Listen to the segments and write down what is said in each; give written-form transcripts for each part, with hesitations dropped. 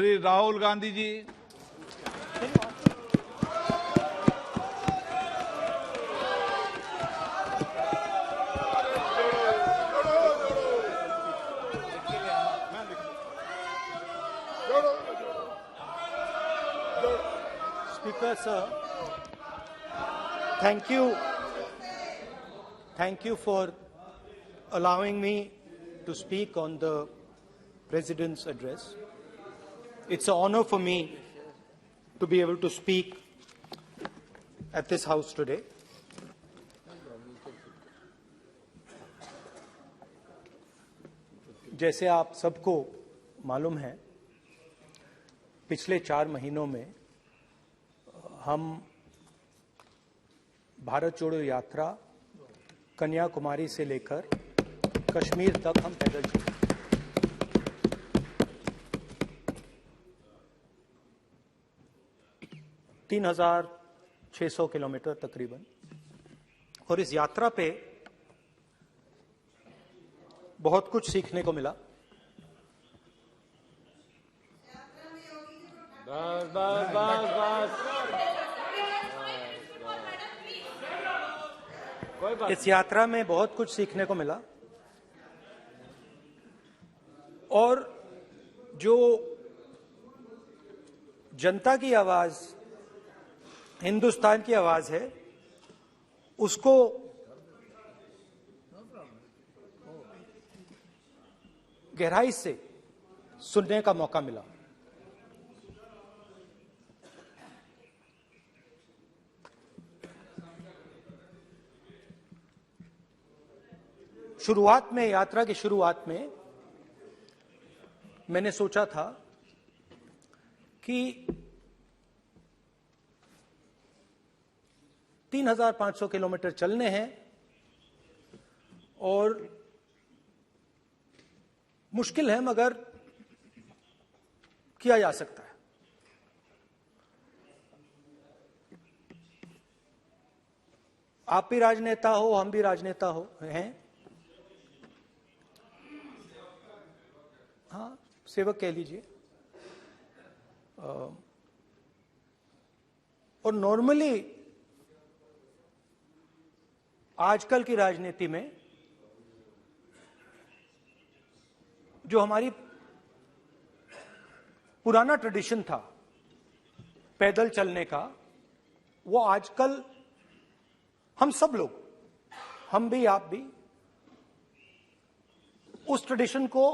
Shri Rahul Gandhi ji. Speaker sir, thank you for allowing me to speak on the President's address. It's an honor for me to be able to speak at this House today. जैसे आप सबको मालूम है, पिछले 4 महीनों में हम भारत जोड़ो यात्रा कन्याकुमारी से लेकर कश्मीर तक हम पैदल चले। 3,600 किलोमीटर तकरीबन। और इस यात्रा पे बहुत कुछ सीखने को मिला। इस यात्रा में बहुत कुछ सीखने को मिला और जो जनता की आवाज, हिंदुस्तान की आवाज है, उसको गहराई से सुनने का मौका मिला। शुरुआत में, यात्रा की शुरुआत में मैंने सोचा था कि 3,500 किलोमीटर चलने हैं और मुश्किल है मगर किया जा सकता है। आप भी राजनेता हो, हम भी राजनेता हो हैं। हाँ, सेवक कह लीजिए। और नॉर्मली आजकल की राजनीति में जो हमारी पुराना ट्रेडिशन था पैदल चलने का, वो आजकल हम सब लोग, हम भी आप भी, उस ट्रेडिशन को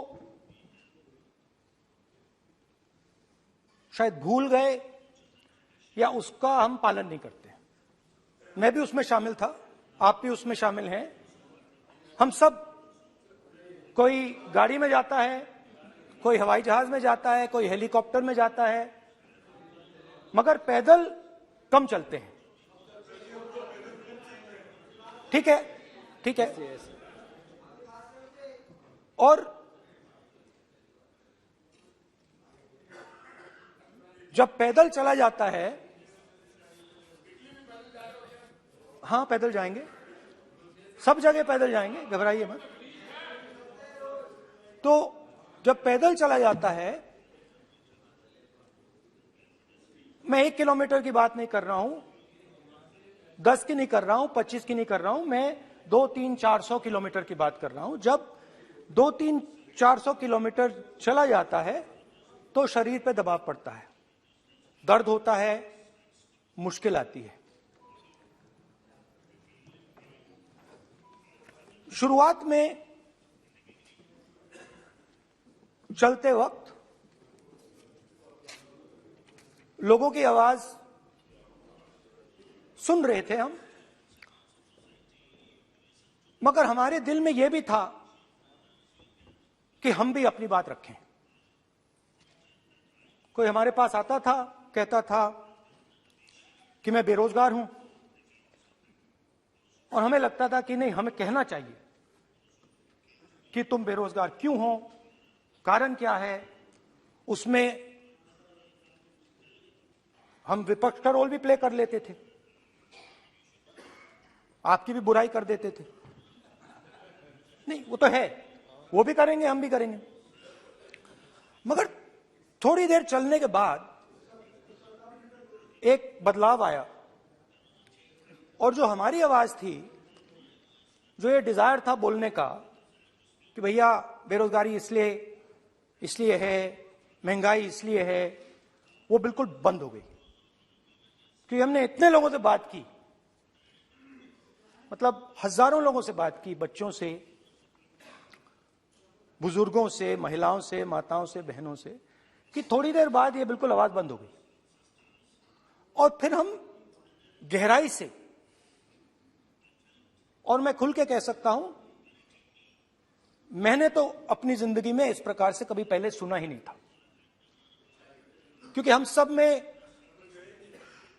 शायद भूल गए या उसका हम पालन नहीं करते। मैं भी उसमें शामिल था, आप भी उसमें शामिल हैं। हम सब, कोई गाड़ी में जाता है, कोई हवाई जहाज में जाता है, कोई हेलीकॉप्टर में जाता है, मगर पैदल कम चलते हैं। ठीक है, ठीक है। और जब पैदल चला जाता है, हाँ पैदल जाएंगे, सब जगह पैदल जाएंगे, घबराइए मत। तो जब पैदल चला जाता है, मैं 1 किलोमीटर की बात नहीं कर रहा हूं, 10 की नहीं कर रहा हूं, 25 की नहीं कर रहा हूं, मैं 200-300-400 किलोमीटर की बात कर रहा हूं। जब 200-300-400 किलोमीटर चला जाता है तो शरीर पे दबाव पड़ता है, दर्द होता है, मुश्किल आती है। शुरुआत में चलते वक्त लोगों की आवाज सुन रहे थे हम, मगर हमारे दिल में यह भी था कि हम भी अपनी बात रखें। कोई हमारे पास आता था, कहता था कि मैं बेरोजगार हूं, और हमें लगता था कि नहीं, हमें कहना चाहिए कि तुम बेरोजगार क्यों हो, कारण क्या है। उसमें हम विपक्ष का रोल भी प्ले कर लेते थे, आपकी भी बुराई कर देते थे। नहीं, वो तो है, वो भी करेंगे, हम भी करेंगे। मगर थोड़ी देर चलने के बाद एक बदलाव आया और जो हमारी आवाज थी, जो ये डिजायर था बोलने का कि भैया बेरोजगारी इसलिए है, महंगाई इसलिए है, वो बिल्कुल बंद हो गई। क्योंकि हमने इतने लोगों से बात की, मतलब हजारों लोगों से बात की, बच्चों से, बुजुर्गों से, महिलाओं से, माताओं से, बहनों से, कि थोड़ी देर बाद ये बिल्कुल आवाज बंद हो गई। और फिर हम गहराई से, और मैं खुल के कह सकता हूं, मैंने तो अपनी जिंदगी में इस प्रकार से कभी पहले सुना ही नहीं था। क्योंकि हम सब में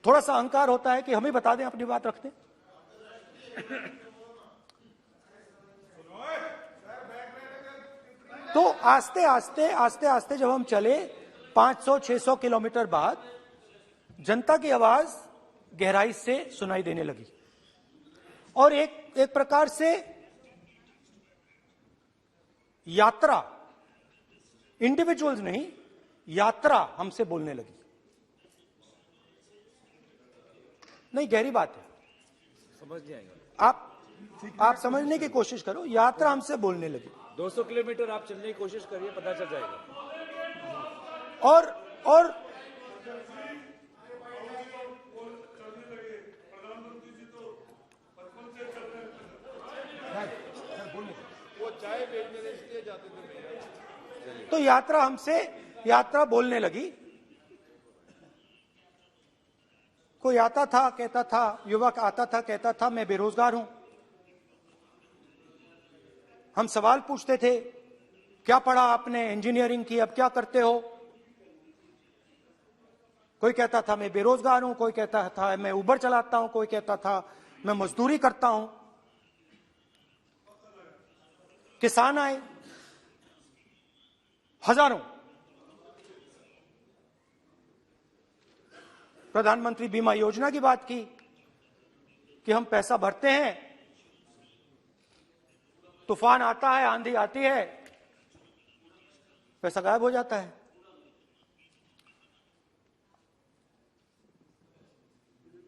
थोड़ा सा अहंकार होता है कि हम ही बता दें, अपनी बात रख दें। तो आस्ते आस्ते जब हम चले 500-600 किलोमीटर बाद, जनता की आवाज गहराई से सुनाई देने लगी और एक प्रकार से यात्रा, इंडिविजुअल्स नहीं, यात्रा हमसे बोलने लगी। नहीं, गहरी बात है, समझ नहीं आएगा। आप समझने की कोशिश करो। यात्रा हमसे बोलने लगी। 200 किलोमीटर आप चलने की कोशिश करिए, पता चल जाएगा। और तो यात्रा बोलने लगी। कोई आता था, कहता था, युवक आता था, कहता था मैं बेरोजगार हूं। हम सवाल पूछते थे, क्या पढ़ा आपने? इंजीनियरिंग की, अब क्या करते हो? कोई कहता था मैं बेरोजगार हूं, कोई कहता था मैं उबर चलाता हूं, कोई कहता था मैं मजदूरी करता हूं। किसान आए हजारों। प्रधानमंत्री बीमा योजना की बात की कि हम पैसा भरते हैं, तूफान आता है, आंधी आती है, पैसा गायब हो जाता है।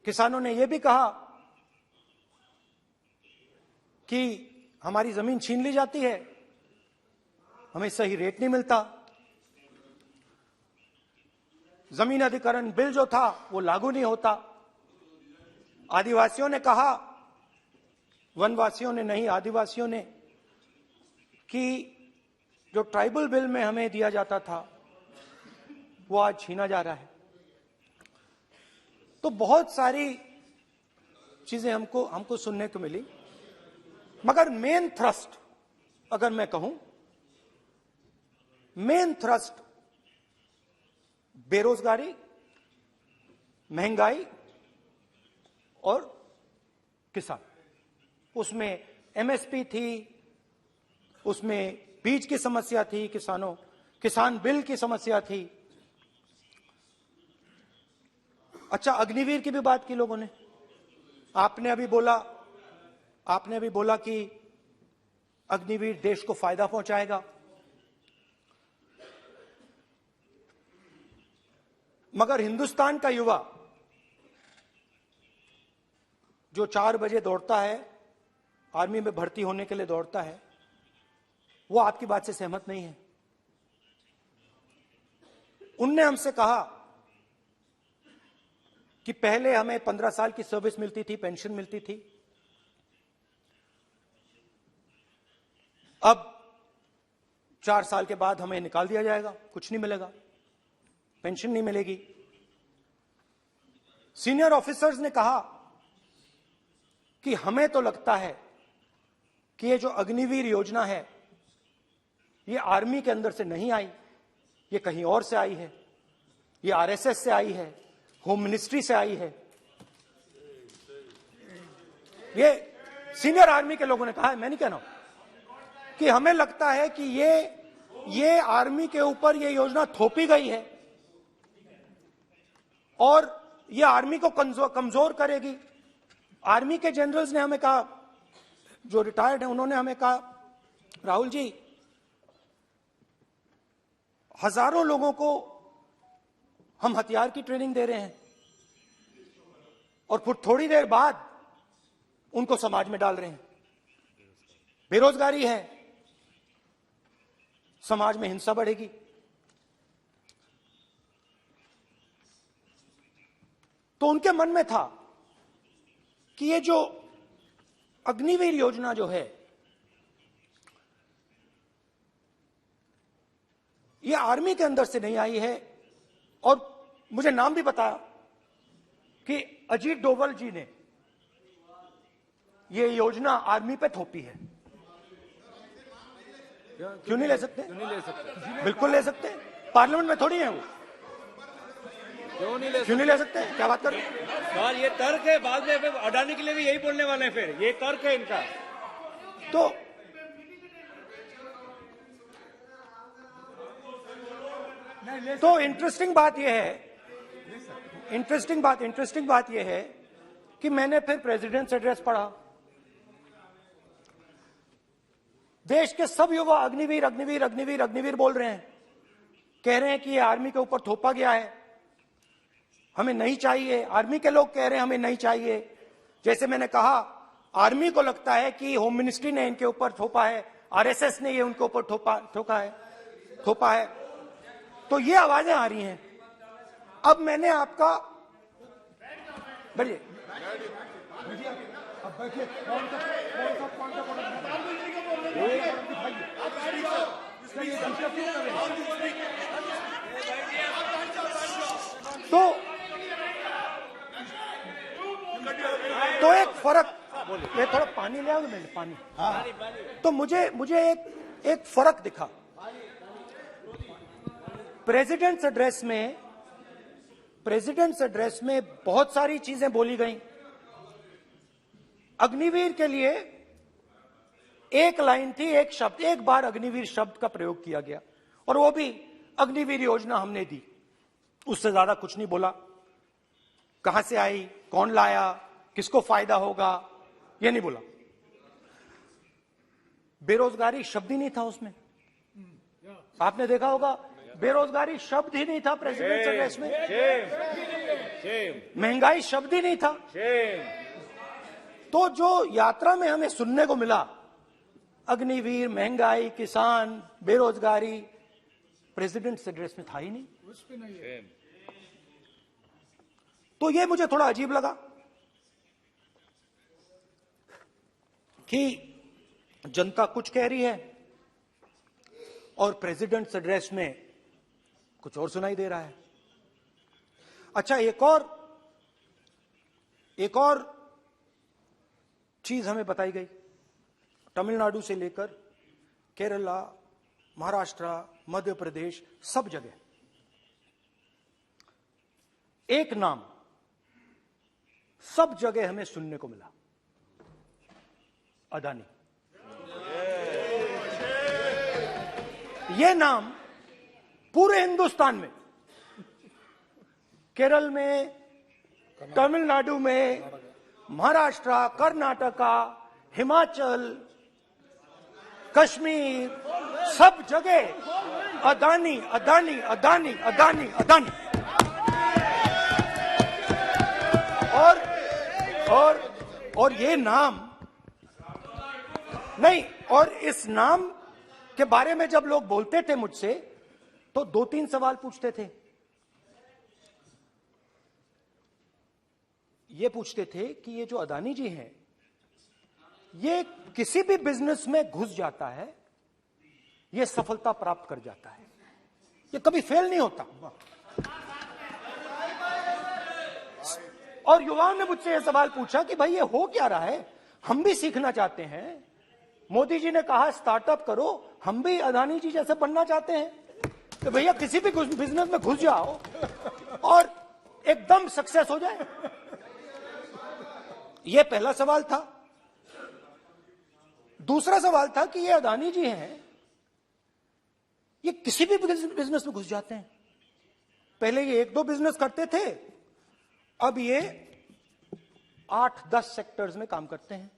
किसानों ने यह भी कहा कि हमारी जमीन छीन ली जाती है, हमें सही रेट नहीं मिलता। जमीन अधिग्रहण बिल जो था वो लागू नहीं होता। आदिवासियों ने कहा, वनवासियों ने नहीं, आदिवासियों ने, कि जो ट्राइबल बिल में हमें दिया जाता था वो आज छीना जा रहा है। तो बहुत सारी चीजें हमको सुनने को मिली, मगर मेन थ्रस्ट, अगर मैं कहूं, मेन थ्रस्ट बेरोजगारी, महंगाई और किसान। उसमें एमएसपी थी, उसमें बीज की समस्या थी, किसान बिल की समस्या थी। अच्छा, अग्निवीर की भी बात की लोगों ने। आपने अभी बोला कि अग्निवीर देश को फायदा पहुंचाएगा, मगर हिंदुस्तान का युवा जो 4 बजे दौड़ता है, आर्मी में भर्ती होने के लिए दौड़ता है, वो आपकी बात से सहमत नहीं है। उनने हमसे कहा कि पहले हमें 15 साल की सर्विस मिलती थी, पेंशन मिलती थी, अब 4 साल के बाद हमें निकाल दिया जाएगा, कुछ नहीं मिलेगा, पेंशन नहीं मिलेगी। सीनियर ऑफिसर्स ने कहा कि हमें तो लगता है कि ये जो अग्निवीर योजना है ये आर्मी के अंदर से नहीं आई, ये कहीं और से आई है, ये आरएसएस से आई है, होम मिनिस्ट्री से आई है। ये सीनियर आर्मी के लोगों ने कहा है, मैं नहीं कह रहा हूं, कि हमें लगता है कि ये आर्मी के ऊपर ये योजना थोपी गई है और ये आर्मी को कमजोर करेगी। आर्मी के जनरल्स ने हमें कहा, जो रिटायर्ड हैं, उन्होंने हमें कहा, राहुल जी, हजारों लोगों को हम हथियार की ट्रेनिंग दे रहे हैं और फिर थोड़ी देर बाद उनको समाज में डाल रहे हैं। बेरोजगारी है, समाज में हिंसा बढ़ेगी। तो उनके मन में था कि ये जो अग्निवीर योजना जो है, ये आर्मी के अंदर से नहीं आई है। और मुझे नाम भी बताया कि अजीत डोभाल जी ने ये योजना आर्मी पे थोपी है। क्यों नहीं ले सकते? क्यों नहीं ले सकते? बिल्कुल ले सकते हैं, पार्लियामेंट में थोड़ी है वो। क्यों नहीं ले क्यों नहीं ले सकते? क्या बात कर रहे हैं? सवाल ये तर्क है, बाद में फिर अडानी के लिए भी यही बोलने वाले हैं, फिर ये तर्क है इनका। तो इंटरेस्टिंग बात यह है, इंटरेस्टिंग बात यह है कि मैंने फिर प्रेसिडेंट्स एड्रेस पढ़ा। देश के सब युवा अग्निवीर अग्निवीर अग्निवीर अग्निवीर बोल रहे हैं, कह रहे हैं कि ये आर्मी के ऊपर थोपा गया है, हमें नहीं चाहिए। आर्मी के लोग कह रहे हैं हमें नहीं चाहिए। जैसे मैंने कहा, आर्मी को लगता है कि होम मिनिस्ट्री ने इनके ऊपर थोपा है, आरएसएस ने ये उनके ऊपर थोपा है। तो ये आवाजें आ रही हैं। अब मैंने आपका बैठिए, तो एक फर्क, ये थोड़ा पानी ले आओगे? मैंने पानी, तो मुझे एक फर्क दिखा। प्रेसिडेंट्स एड्रेस में बहुत सारी चीजें बोली गई। अग्निवीर के लिए एक लाइन थी, एक शब्द, एक बार अग्निवीर शब्द का प्रयोग किया गया, और वो भी अग्निवीर योजना हमने दी, उससे ज्यादा कुछ नहीं बोला। कहां से आई, कौन लाया, किसको फायदा होगा, ये नहीं बोला। बेरोजगारी शब्द ही नहीं था उसमें। आपने देखा होगा, बेरोजगारी शब्द ही नहीं था प्रेसिडेंट एड्रेस में। महंगाई शब्द ही नहीं था। तो जो यात्रा में हमें सुनने को मिला, अग्निवीर, महंगाई, किसान, बेरोजगारी, प्रेसिडेंट एड्रेस में था ही नहीं। तो ये मुझे थोड़ा अजीब लगा कि जनता कुछ कह रही है और प्रेसिडेंट एड्रेस में कुछ और सुनाई दे रहा है। अच्छा, एक और चीज हमें बताई गई। तमिलनाडु से लेकर केरला, महाराष्ट्र, मध्य प्रदेश, सब जगह एक नाम सब जगह हमें सुनने को मिला, अदानी। यह नाम पूरे हिंदुस्तान में, केरल में, तमिलनाडु में, महाराष्ट्र, कर्नाटका, हिमाचल, कश्मीर, सब जगह अदानी अदानी अदानी अदानी अदानी। और ये नाम नहीं, और इस नाम के बारे में जब लोग बोलते थे मुझसे, तो 2-3 सवाल पूछते थे। ये पूछते थे कि ये जो अदानी जी हैं, ये किसी भी बिजनेस में घुस जाता है, ये सफलता प्राप्त कर जाता है, ये कभी फेल नहीं होता। और युवाओं ने मुझसे यह सवाल पूछा कि भाई ये हो क्या रहा है, हम भी सीखना चाहते हैं। मोदी जी ने कहा स्टार्टअप करो, हम भी अदानी जी जैसे बनना चाहते हैं। तो भैया किसी भी बिजनेस में घुस जाओ और एकदम सक्सेस हो जाए। यह पहला सवाल था। दूसरा सवाल था कि ये अदानी जी हैं, ये किसी भी बिजनेस में घुस जाते हैं। पहले ये 1-2 बिजनेस करते थे, अब ये 8-10 सेक्टर्स में काम करते हैं।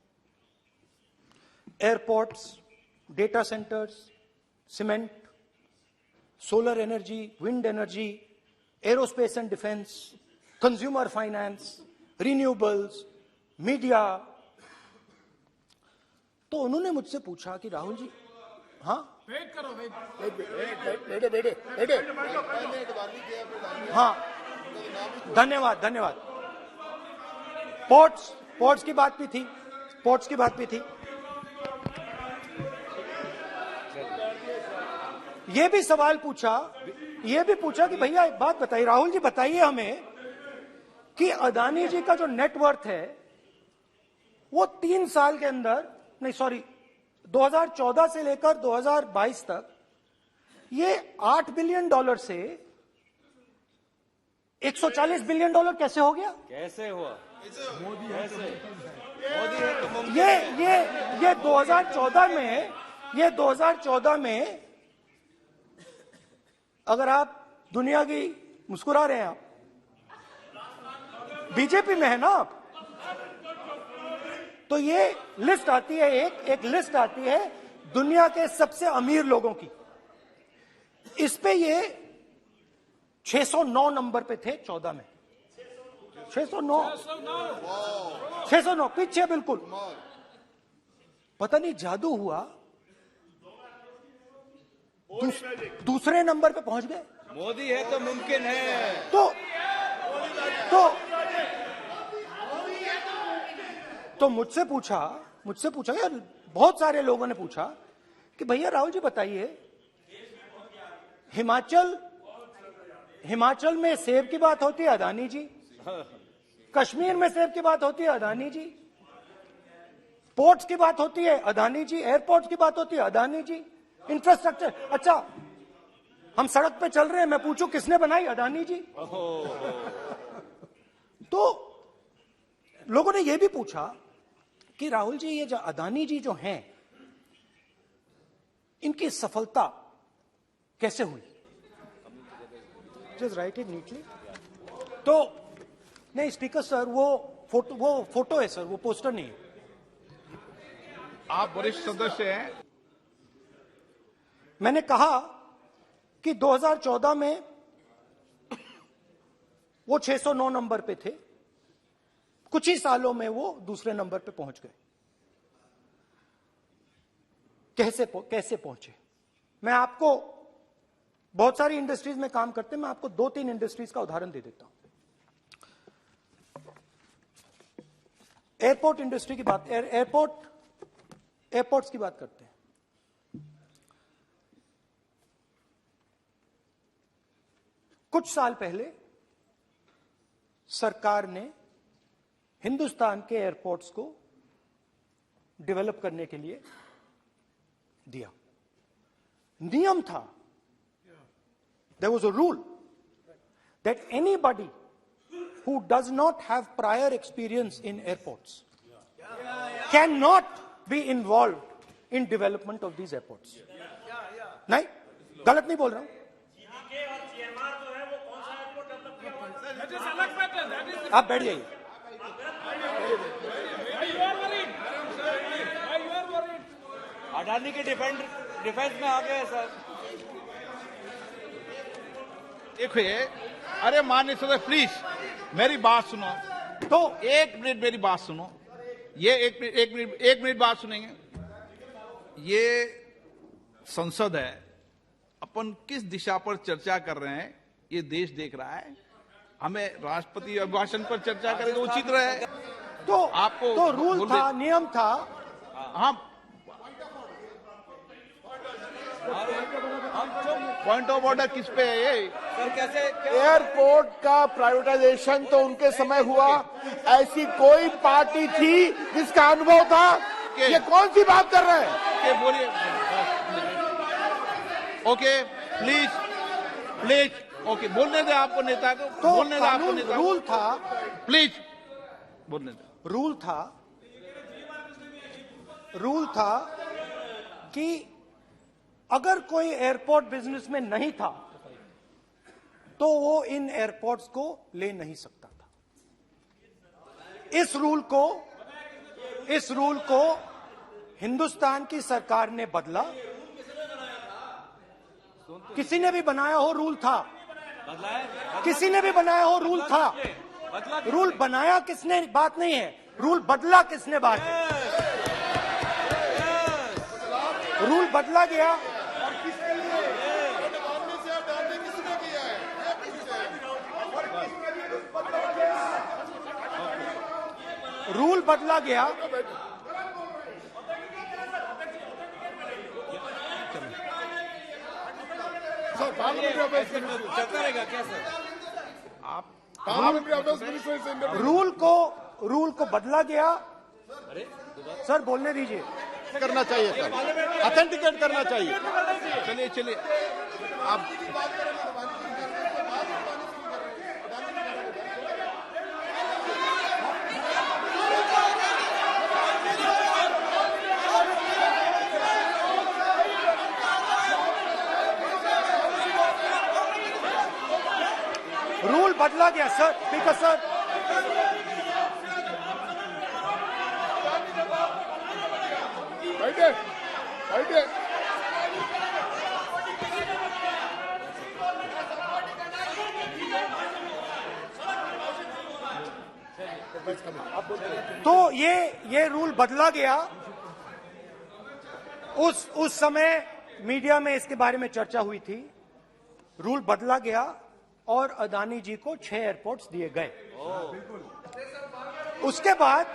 Airports, data centres, cement, solar energy, wind energy, aerospace and defence, consumer finance, renewables, media. तो उन्होंने मुझसे पूछा कि राहुल जी, हाँ हाँ, धन्यवाद। पोर्ट्स की बात भी थी, ये भी सवाल पूछा, कि भैया एक बात बताइए, राहुल जी बताइए हमें कि अदानी जी का जो नेटवर्थ है वो 3 साल के अंदर, नहीं सॉरी, 2014 से लेकर 2022 तक ये $8 बिलियन से $140 बिलियन कैसे हो गया? कैसे हुआ? मोदी है तो ये 2014 में अगर आप दुनिया की, मुस्कुरा रहे हैं आप, बीजेपी में है ना आप, तो ये लिस्ट आती है, एक लिस्ट आती है दुनिया के सबसे अमीर लोगों की। इस पे ये 609 नंबर पे थे 14 में, 609 पीछे बिल्कुल। पता नहीं जादू हुआ, दूसरे नंबर पे पहुंच गए। मोदी है तो मुमकिन है। तो मुझसे पूछा यार, बहुत सारे लोगों ने पूछा कि भैया राहुल जी बताइए, हिमाचल में सेब की बात होती है, अदानी जी। कश्मीर में सेब की बात होती है, अदानी जी। पोर्ट्स की बात होती है, अदानी जी। एयरपोर्ट्स की बात होती है, अदानी जी। इंफ्रास्ट्रक्चर, अच्छा हम सड़क पे चल रहे हैं, मैं पूछूं किसने बनाई? अदानी जी। तो लोगों ने यह भी पूछा कि राहुल जी, ये जो अदानी जी जो हैं, इनकी सफलता कैसे हुई? Just right it neatly. तो नहीं स्पीकर सर, वो फोटो है सर, वो पोस्टर नहीं है। आप वरिष्ठ सदस्य हैं। मैंने कहा कि 2014 में वो 609 नंबर पे थे, कुछ ही सालों में वो दूसरे नंबर पे पहुंच गए। कैसे पहुंचे? मैं आपको, बहुत सारी इंडस्ट्रीज में काम करते हैं, मैं आपको 2-3 इंडस्ट्रीज का उदाहरण दे देता हूं। एयरपोर्ट इंडस्ट्री की बात, एयरपोर्ट्स की बात करते हैं। कुछ साल पहले सरकार ने हिंदुस्तान के एयरपोर्ट्स को डेवलप करने के लिए दिया। नियम था, there was a rule that anybody who does not have prior experience in airports cannot be involved in development of these airports. नहीं, गलत नहीं बोल रहा हूं। आप बैठ जाइए। अडानी के डिफेंस में आ गए सर। देखिए, अरे माननीय सदस्य प्लीज मेरी बात सुनो। तो 1 मिनट मेरी बात सुनो। ये एक मिनट बात सुनेंगे। ये संसद है, अपन किस दिशा पर चर्चा कर रहे हैं ये देश देख रहा है। हमें राष्ट्रपति अभिभाषण पर चर्चा करें तो उचित रहे। तो आपको तो रूल था, नियम था। हाँ, पॉइंट ऑफ ऑर्डर किस पे है ये? सर कैसे एयरपोर्ट का प्राइवेटाइजेशन तो उनके समय हुआ, ऐसी कोई पार्टी थी जिसका अनुभव था? ये कौन सी बात कर रहे हैं? बोलिए। ओके प्लीज ओके, बोलने दे आपको नेता को, तो बोलने दे आपको नेता को। रूल था, प्लीज बोलने दे। रूल था कि अगर कोई एयरपोर्ट बिजनेस में नहीं था तो वो इन एयरपोर्ट्स को ले नहीं सकता था। इस रूल को हिंदुस्तान की सरकार ने बदला। किसी ने भी बनाया हो, रूल था। बदला है, किसी ने भी बनाया हो, रूल था। बदला रूल बनाया किसने बात नहीं है, रूल बदला किसने बात है। रूल बदला गया, रूल बदला गया। चलता रहेगा क्या सर? रूल को बदला गया। सर बोलने दीजिए। करना चाहिए सर, ऑथेंटिकेट करना चाहिए। चलिए चलिए आप रूल बदला गया सर, स्पीकर सर। बैठे बैठे। तो ये रूल बदला गया। उस समय मीडिया में इसके बारे में चर्चा हुई थी। रूल बदला गया और अदानी जी को 6 एयरपोर्ट्स दिए गए। उसके बाद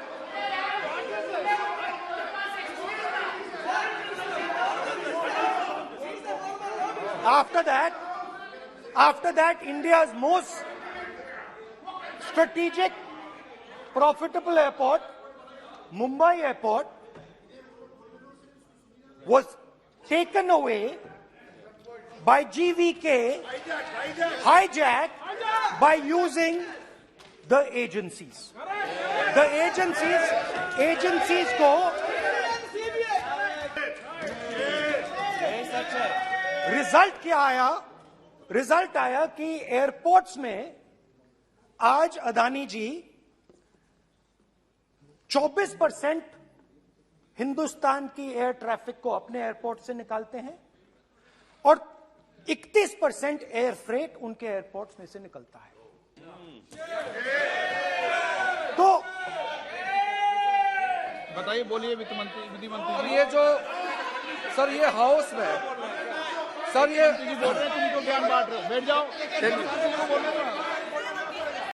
after that India's most strategic profitable airport, Mumbai airport, was taken away by GVK, hijacked by using the agencies. The agencies को रिजल्ट आया कि एयरपोर्ट्स में आज अदानी जी 24% हिंदुस्तान की एयर ट्रैफिक को अपने एयरपोर्ट से निकालते हैं और 31% एयर फ्रेट उनके एयरपोर्ट्स में से निकलता है। तो बताइए, बोलिए विधि मंत्री और जी। ये जो सर ये हाउस में सर ये बोल रहे हैं, तुमको ज्ञान बांट रहे हो, बैठ जाओ। बोल रहे हैं